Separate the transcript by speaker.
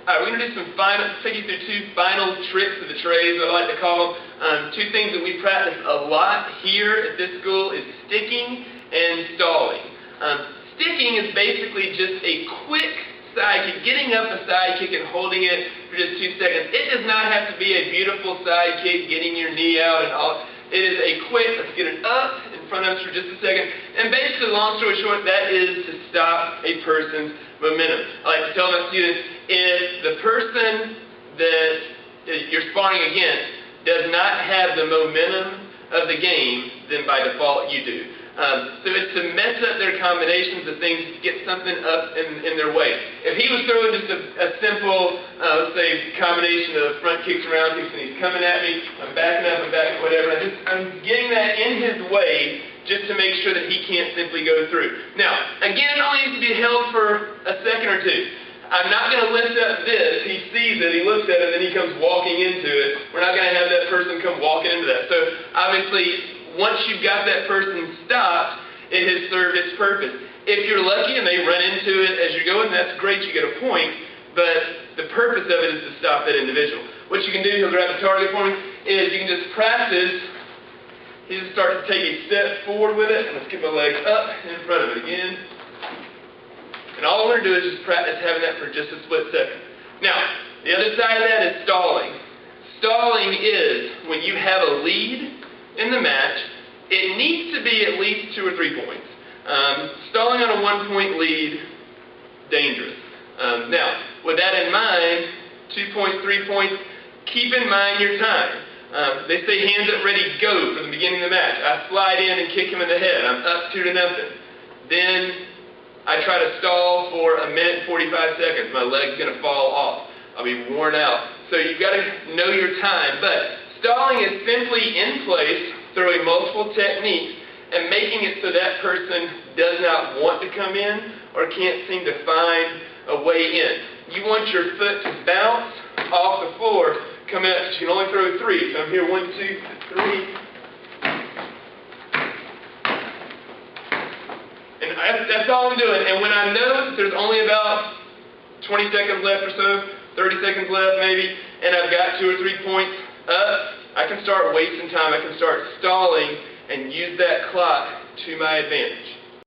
Speaker 1: We're going to do take you through two final tricks of the trades, I like to call them. Two things that we practice a lot here at this school is sticking and stalling. Sticking is basically just a quick side kick, getting up a side kick and holding it for just 2 seconds. It does not have to be a beautiful side kick, getting your knee out and all. It is a quick, let's get it up in front of us for just a second. And basically, long story short, that is to stop a person's momentum. I like to tell my students, if the person that you're sparring against does not have the momentum of the game, then by default you do. So it's to mess up their combinations of things, get something up in their way. If he was throwing just a simple, let's say, combination of front kicks, round kicks, and he's coming at me, I'm backing up, whatever, I'm getting that in his way just to make sure that he can't simply go through. Now, again, it only needs to be held for a second or two. I'm not going to lift up this. He sees it, he looks at it, and then he comes walking into it. We're not going to have that person come walking into that. So, obviously, once you've got that person stopped, it has served its purpose. If you're lucky and they run into it as you're going, that's great, you get a point, but the purpose of it is to stop that individual. What you can do, he'll grab the target for me, is you can just practice. He just starts to take a step forward with it, and let's get my legs up in front of it again. And all we're going to do is just practice having that for just a split second. Now, the other side of that is stalling. Stalling is when you have a lead in the match, it needs to be at least 2 or 3 points. Stalling on a 1-point lead, dangerous. Now, with that in mind, 2 points, 3 points, keep in mind your time. They say hands up, ready, go for the beginning of the match. I slide in and kick him in the head. I'm up 2-0. Then I try to stall for 1 minute 45 seconds. My leg's going to fall off. I'll be worn out. So you've got to know your time. But stalling is simply in place, throwing multiple techniques, and making it so that person does not want to come in or can't seem to find a way in. You want your foot to bounce off the floor, come out, you can only throw 3. So I'm here, 1, 2, 3. And that's all I'm doing. And when I know that there's only about 20 seconds left or so, 30 seconds left maybe, and I've got 2 or 3 points up, I can start wasting time. I can start stalling and use that clock to my advantage.